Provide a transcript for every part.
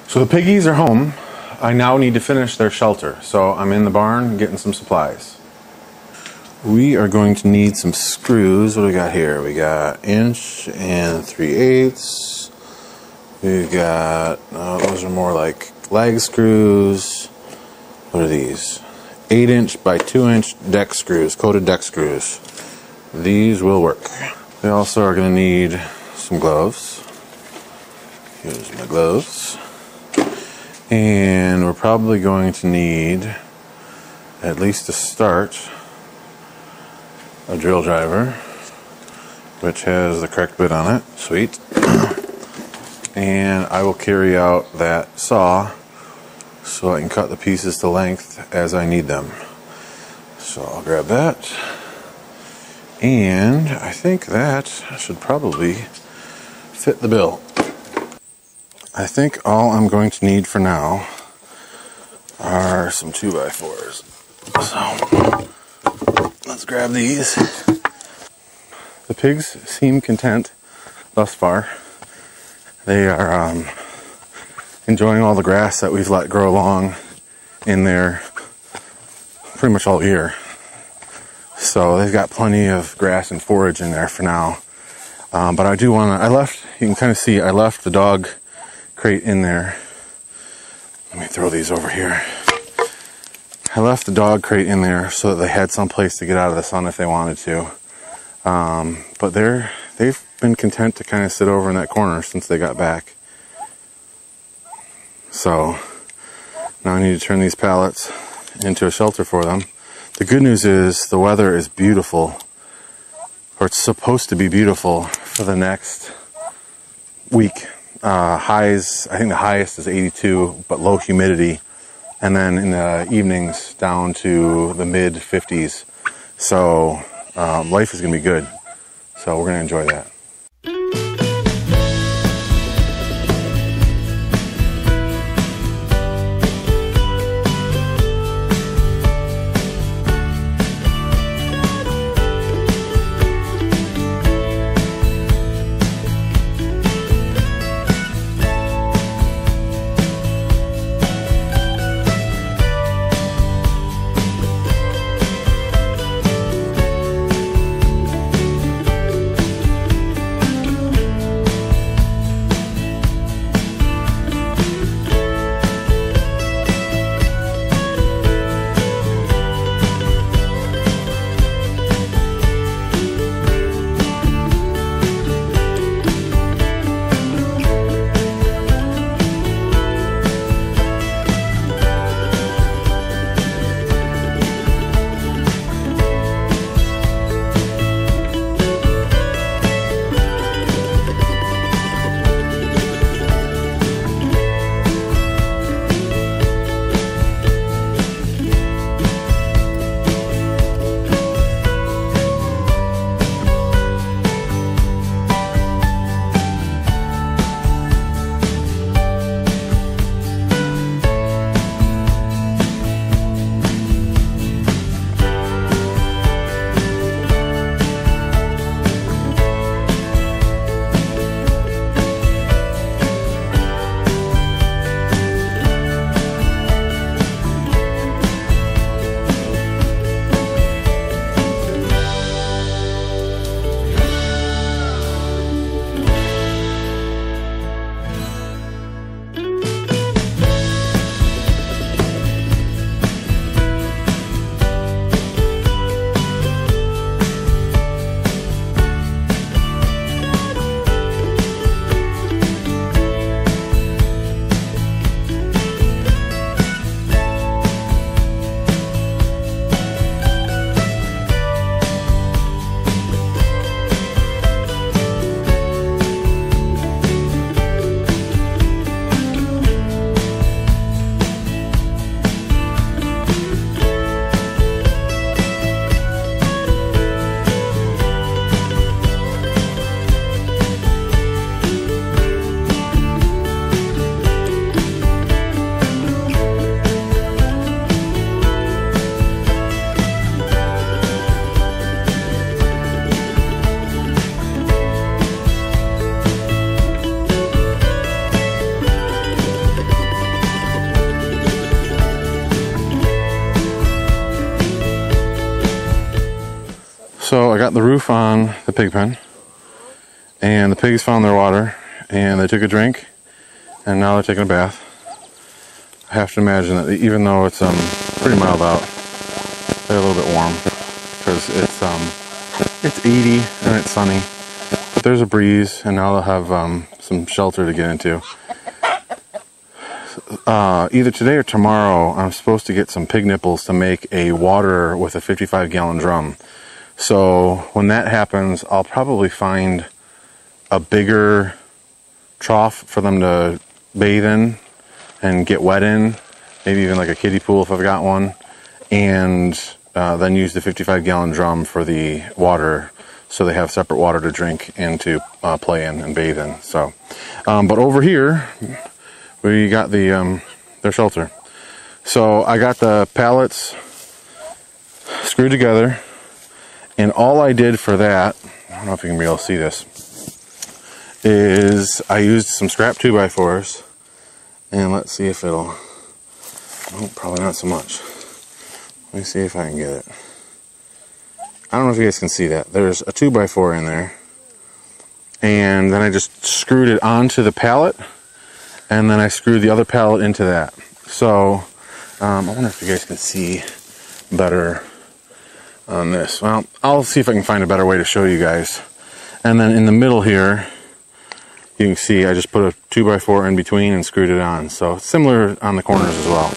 So the piggies are home. I now need to finish their shelter. So I'm in the barn getting some supplies. We are going to need some screws. What do we got here? We got 1 3/8. We've got, those are more like lag screws. What are these? 8" by 2" deck screws, coated deck screws. These will work. We also are going to need some gloves. Here's my gloves. And we're probably going to need, at least to start, a drill driver, which has the correct bit on it. Sweet. And I will carry out that saw so I can cut the pieces to length as I need them. So I'll grab that. And I think that should probably fit the bill. I think all I'm going to need for now are some 2x4s. So let's grab these. The pigs seem content thus far. They are enjoying all the grass that we've let grow along in there pretty much all year. So they've got plenty of grass and forage in there for now. But I do want to, you can kind of see, I left the dog crate in there. Let me throw these over here. I left the dog crate in there so that they had some place to get out of the sun if they wanted to. But they've been content to kind of sit over in that corner since they got back. So now I need to turn these pallets into a shelter for them. The good news is the weather is beautiful, or it's supposed to be beautiful for the next week. Highs, I think the highest is 82, but low humidity. And then in the evenings down to the mid 50s. So life is going to be good. So we're going to enjoy that. So I got the roof on the pig pen, and the pigs found their water, and they took a drink, and now they're taking a bath. I have to imagine that even though it's pretty mild out, they're a little bit warm because it's 80 and it's sunny, but there's a breeze, and now they'll have some shelter to get into. Either today or tomorrow, I'm supposed to get some pig nipples to make a water with a 55-gallon drum. So when that happens, I'll probably find a bigger trough for them to bathe in and get wet in, maybe even like a kiddie pool if I've got one, and then use the 55-gallon drum for the water, so they have separate water to drink and to play in and bathe in. So, but over here we got their shelter. So I got the pallets screwed together, and all I did for that, I don't know if you can be able to see this, is I used some scrap 2x4s, and let's see if it'll, oh, probably not so much. Let me see if I can get it. I don't know if you guys can see that. There's a 2x4 in there, and then I just screwed it onto the pallet, and then I screwed the other pallet into that. So I wonder if you guys can see better on this. Well, I'll see if I can find a better way to show you guys. And then in the middle here, you can see I just put a 2x4 in between and screwed it on. So similar on the corners as well.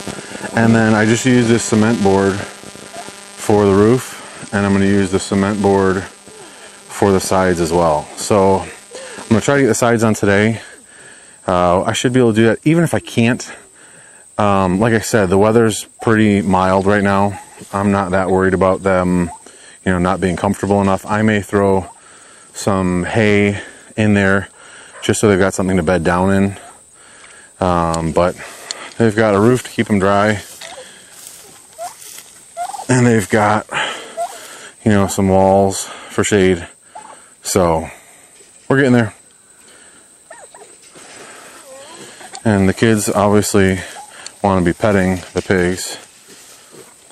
And then I just used this cement board for the roof, and I'm going to use the cement board for the sides as well. So I'm going to try to get the sides on today. I should be able to do that even if I can't. Like I said, the weather's pretty mild right now. I'm not that worried about them, you know, not being comfortable enough. I may throw some hay in there just so they've got something to bed down in. But they've got a roof to keep them dry, and they've got, you know, some walls for shade. So we're getting there. And the kids obviously want to be petting the pigs.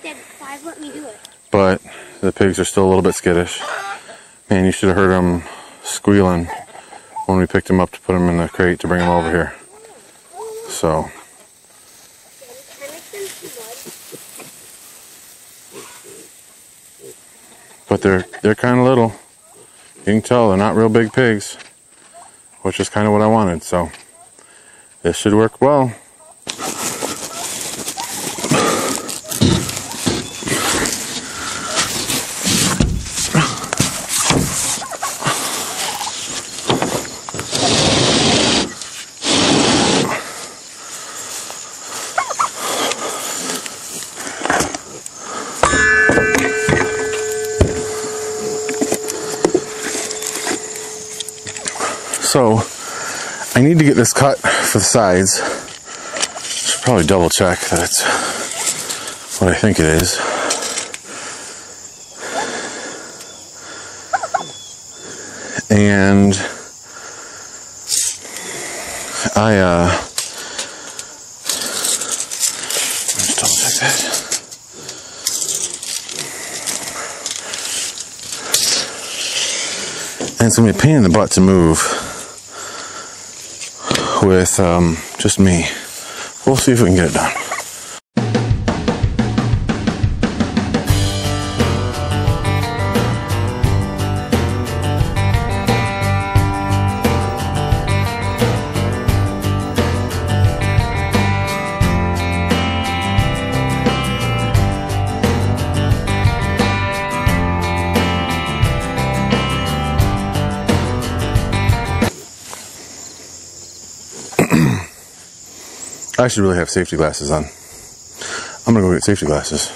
Dad, 5 let me do it. But the pigs are still a little bit skittish. Man, you should have heard them squealing when we picked them up to put them in the crate to bring them over here. So. But they're kind of little. You can tell they're not real big pigs, which is kind of what I wanted. So this should work well. So I need to get this cut for the sides. Should probably double check that it's what I think it is. And just double check that. And it's gonna be a pain in the butt to move with just me. We'll see if we can get it done. I should really have safety glasses on. I'm gonna go get safety glasses.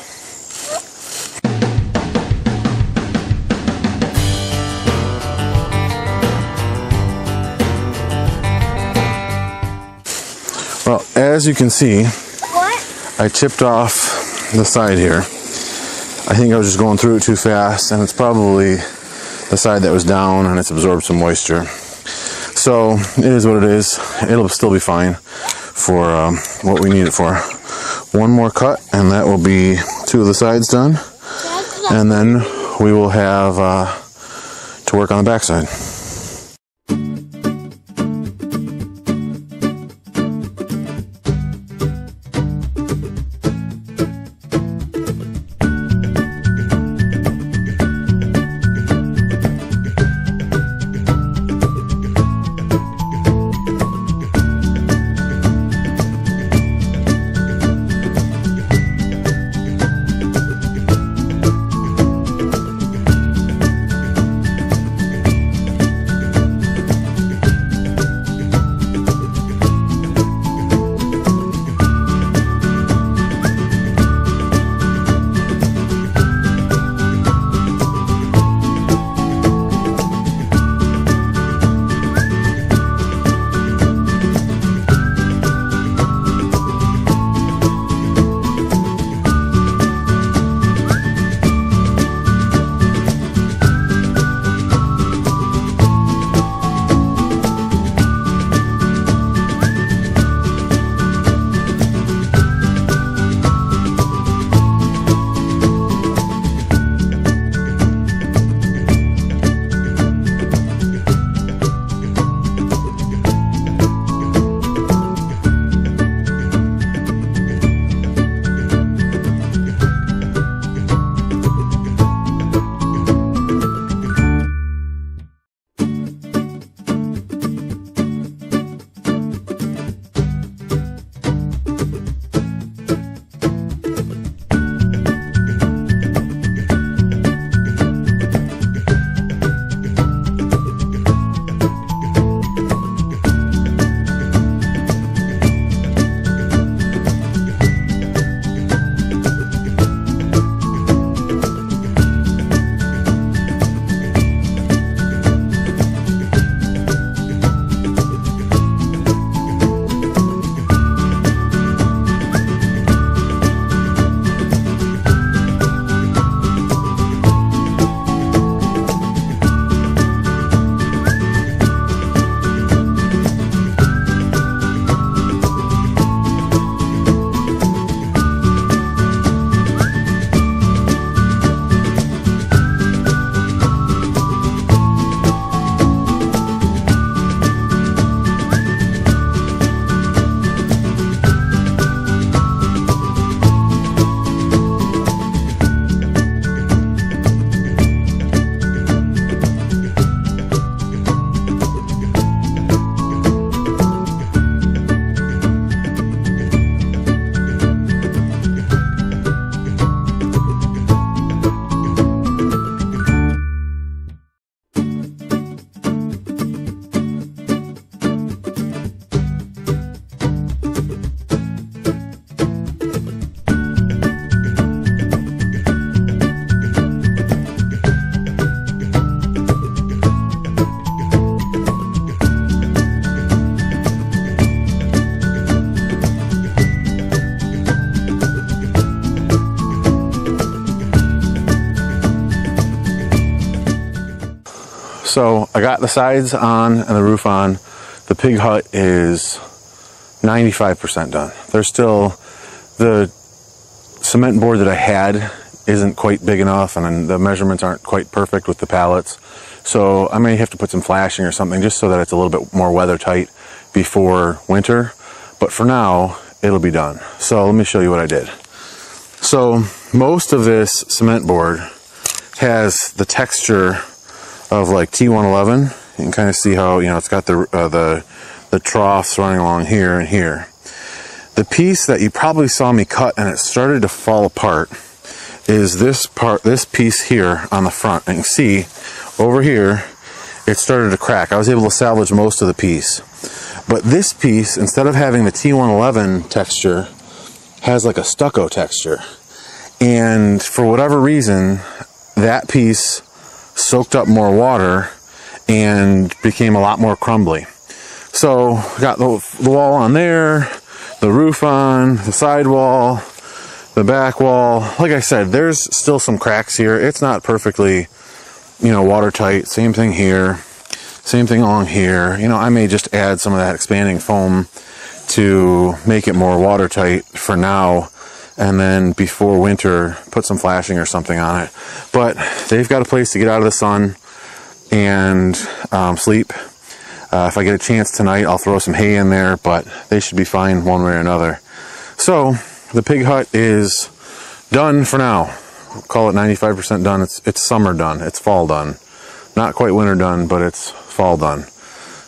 Well, as you can see, I chipped off the side here. I think I was just going through it too fast, and it's probably the side that was down and it's absorbed some moisture. So it is what it is. It'll still be fine for what we need it for. One more cut, and that will be 2 of the sides done, and then we will have to work on the backside. So I got the sides on and the roof on. The pig hut is 95% done. There's still, the cement board that I had isn't quite big enough, and the measurements aren't quite perfect with the pallets. So I may have to put some flashing or something just so that it's a little bit more weather tight before winter. But for now, it'll be done. So let me show you what I did. So most of this cement board has the texture of like T111. You can kind of see how, you know, it's got the troughs running along here and here. The piece that you probably saw me cut and it started to fall apart is this piece here on the front. And you can see over here, it started to crack. I was able to salvage most of the piece. But this piece, instead of having the T111 texture, has like a stucco texture. And for whatever reason, that piece soaked up more water and became a lot more crumbly. So got the wall on there, the roof on, the side wall, the back wall. Like I said, there's still some cracks here. It's not perfectly, you know, watertight. Same thing here, same thing along here. You know, I may just add some of that expanding foam to make it more watertight for now, and then before winter put some flashing or something on it. But they've got a place to get out of the sun and sleep. If I get a chance tonight, I'll throw some hay in there, but they should be fine one way or another. So the pig hut is done for now. I'll call it 95% done. It's summer done. It's fall done. Not quite winter done, but it's fall done.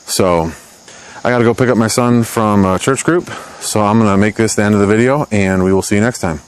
So I got to go pick up my son from church group. So I'm going to make this the end of the video, and we will see you next time.